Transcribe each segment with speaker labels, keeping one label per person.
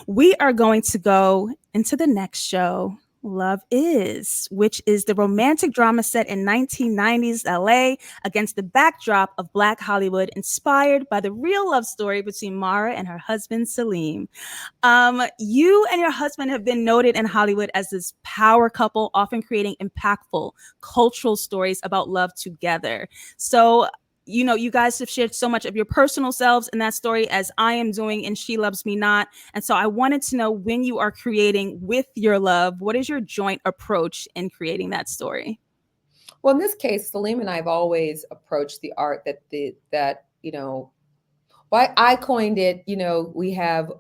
Speaker 1: We are going to go into the next show, Love Is, which is the romantic drama set in 1990s LA against the backdrop of Black Hollywood, inspired by the real love story between Mara and her husband, Salim. You and your husband have been noted in Hollywood as this power couple, often creating impactful cultural stories about love together. So, you guys have shared so much of your personal selves in that story, as I am doing in She Loves Me Not. And so I wanted to know, when you are creating with your love, what is your joint approach in creating that story?
Speaker 2: Well, in this case, Salim and I have always approached the art well, I coined it, we have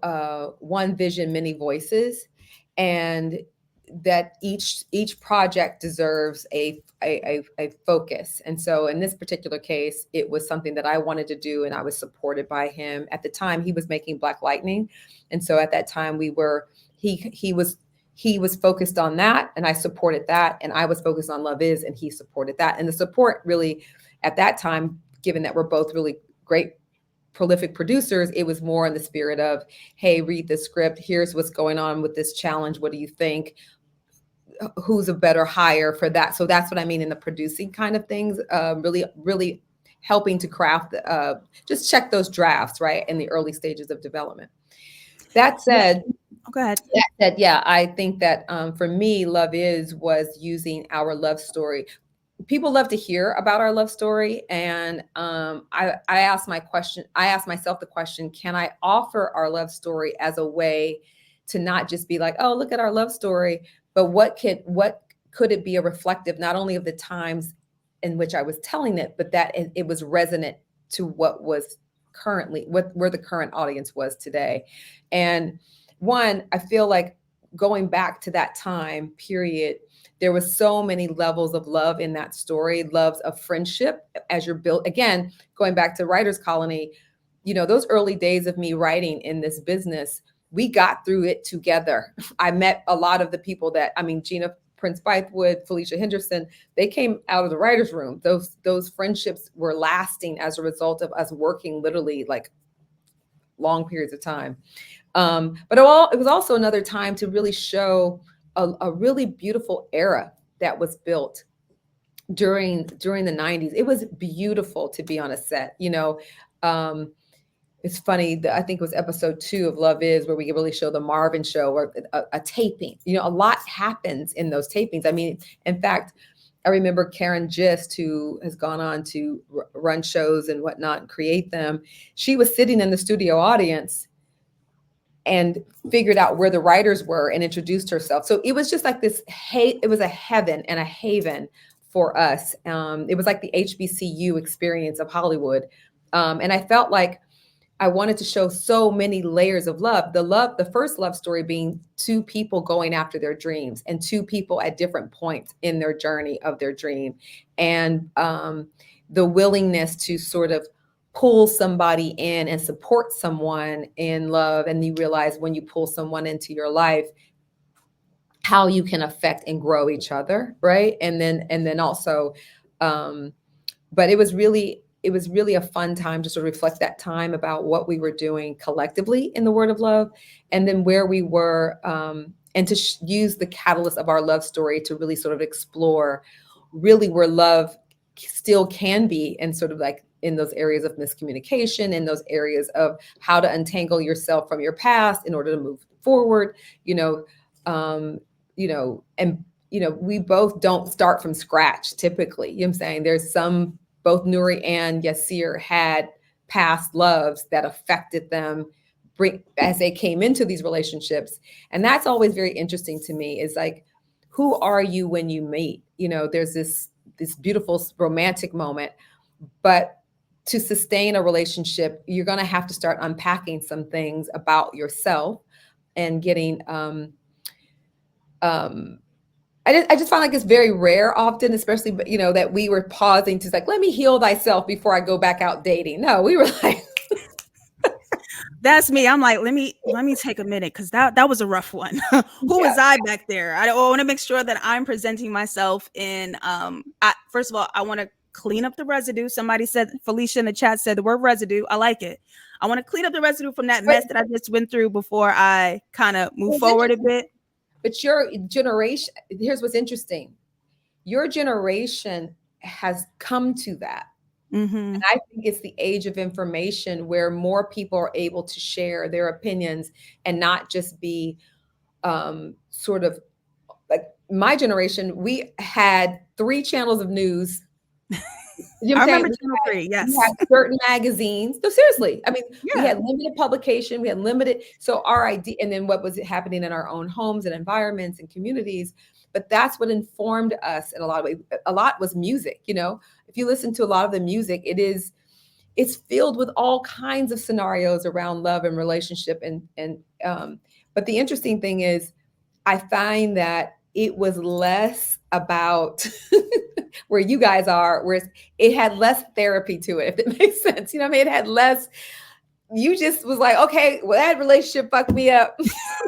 Speaker 2: one vision, many voices, and that each project deserves a focus. And so in this particular case, it was something that I wanted to do, and I was supported by him. At the time, he was making Black Lightning, and so at that time he was focused on that, and I supported that, and I was focused on Love Is, and he supported that. And the support really at that time, given that we're both really great prolific producers, it was more in the spirit of, hey, read the script, here's what's going on with this challenge, what do you think, who's a better hire for that? So that's what I mean in the producing kind of things, really helping to craft, just check those drafts, right, in the early stages of development. That said,
Speaker 1: Go ahead.
Speaker 2: yeah, I think that for me, Love Is was using our love story. People love to hear about our love story, and I asked myself the question: can I offer our love story as a way to not just be like, oh, look at our love story, but what could it be a reflective not only of the times in which I was telling it, but that it was resonant to what was currently where the current audience was today. And one, I feel like going back to that time period, there was so many levels of love in that story, loves of friendship as you're built. Again, going back to Writers Colony, those early days of me writing in this business, we got through it together. I met a lot of the people Gina Prince Bythewood, Felicia Henderson, they came out of the writer's room. Those friendships were lasting as a result of us working literally like long periods of time. But it was also another time to really show a really beautiful era that was built during the 90s. It was beautiful to be on a set. It's funny, I think it was episode 2 of Love Is, where we really show the Marvin show, or a taping. A lot happens in those tapings. I mean, in fact, I remember Karen Gist, who has gone on to run shows and whatnot and create them. She was sitting in the studio audience and figured out where the writers were and introduced herself. So it was just like this, it was a heaven and a haven for us. It was like the HBCU experience of Hollywood. And I felt like I wanted to show so many layers of love. The first love story being two people going after their dreams, and two people at different points in their journey of their dream. And the willingness to sort of pull somebody in and support someone in love. And you realize when you pull someone into your life, how you can affect and grow each other, right? And then also, but it was really a fun time to sort of reflect that time about what we were doing collectively in the Word of Love, and then where we were, and to use the catalyst of our love story to really sort of explore really where love still can be, and sort of like in those areas of miscommunication, in those areas of how to untangle yourself from your past in order to move forward, and we both don't start from scratch typically. You know what I'm saying? There's both Nuri and Yasir had past loves that affected them as they came into these relationships. And that's always very interesting to me, is like, who are you when you meet? There's this beautiful romantic moment, but to sustain a relationship, you're going to have to start unpacking some things about yourself and getting, I just find like it's very rare often, especially, that we were pausing to like, let me heal thyself before I go back out dating. No, we were like,
Speaker 1: that's me. I'm like, let me take a minute, because that was a rough one. Who was I back there? I want to make sure that I'm presenting myself in. First of all, I want to clean up the residue. Somebody said, Felicia in the chat said the word residue. I like it. I want to clean up the residue from that
Speaker 2: But
Speaker 1: mess that I just went through before I kind of move
Speaker 2: it's
Speaker 1: forward a
Speaker 2: interesting.
Speaker 1: bit.
Speaker 2: But your generation, here's what's interesting. Your generation has come to that.
Speaker 1: Mm-hmm.
Speaker 2: And I think it's the age of information where more people are able to share their opinions and not just be sort of like my generation. We had 3 channels of news. You know what
Speaker 1: I
Speaker 2: I'm saying?
Speaker 1: remember Channel 3.
Speaker 2: We had
Speaker 1: Yes.
Speaker 2: certain magazines. No, seriously. I mean, we
Speaker 1: Yeah.
Speaker 2: had limited publication. We had limited. So our idea, and then what was happening in our own homes and environments and communities. But that's what informed us in a lot of ways. A lot was music. If you listen to a lot of the music, it's filled with all kinds of scenarios around love and relationship. But the interesting thing is, I find that it was less about where you guys are, where it had less therapy to it, if it makes sense. You know what I mean? It had less, you just was like, okay, well, that relationship fucked me up.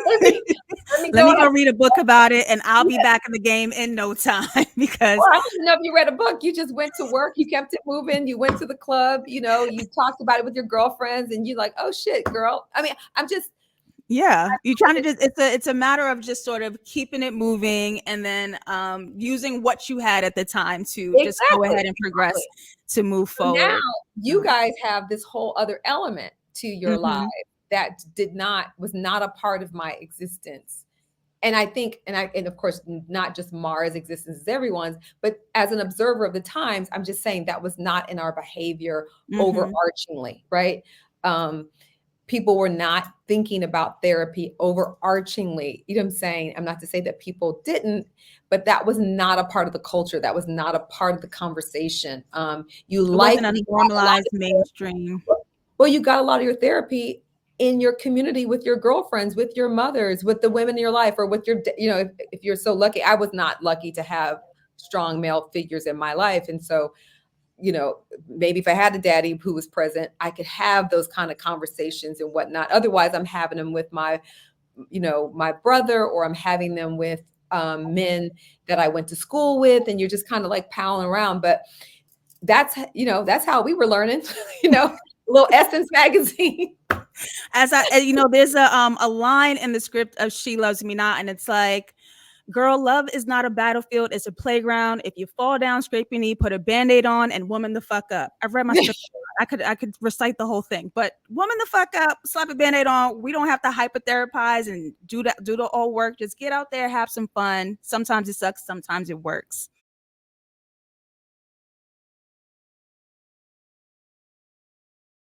Speaker 1: Let me
Speaker 2: Go
Speaker 1: go read a book about it and I'll be back in the game in no time because
Speaker 2: Well, I don't even know if you read a book. You just went to work. You kept it moving. You went to the club. You talked about it with your girlfriends, and you're like, "Oh shit, girl." I mean,
Speaker 1: yeah, you're trying to just it's a matter of just sort of keeping it moving and then using what you had at the time to just go
Speaker 2: exactly,
Speaker 1: ahead and progress
Speaker 2: exactly.
Speaker 1: to move
Speaker 2: So now
Speaker 1: forward.
Speaker 2: you guys have this whole other element to your life
Speaker 1: Mm-hmm.
Speaker 2: that was not a part of my existence. And I think, and of course, not just Mara's existence, is everyone's, but as an observer of the times, I'm just saying that was not in our behavior
Speaker 1: Mm-hmm.
Speaker 2: overarchingly, right? People were not thinking about therapy overarchingly. You know what I'm saying? I'm not to say that people didn't, but that was not a part of the culture. That was not a part of the conversation. You
Speaker 1: It wasn't a
Speaker 2: likely got a lot
Speaker 1: normalized mainstream.
Speaker 2: of, well, you got a lot of your therapy in your community with your girlfriends, with your mothers, with the women in your life, or with your, if you're so lucky. I was not lucky to have strong male figures in my life. And so, maybe if I had a daddy who was present, I could have those kind of conversations and whatnot. Otherwise, I'm having them with my brother, or I'm having them with men that I went to school with, and you're just kind of like palling around. But that's how we were learning, little Essence magazine.
Speaker 1: As there's a line in the script of She Loves Me Not, and it's like, girl, love is not a battlefield, it's a playground. If you fall down, scrape your knee, put a band-aid on, and woman the fuck up. I've read my script. I could recite the whole thing, but woman the fuck up, slap a band-aid on. We don't have to hypertherapize and do the all work. Just get out there, have some fun. Sometimes it sucks, sometimes it works.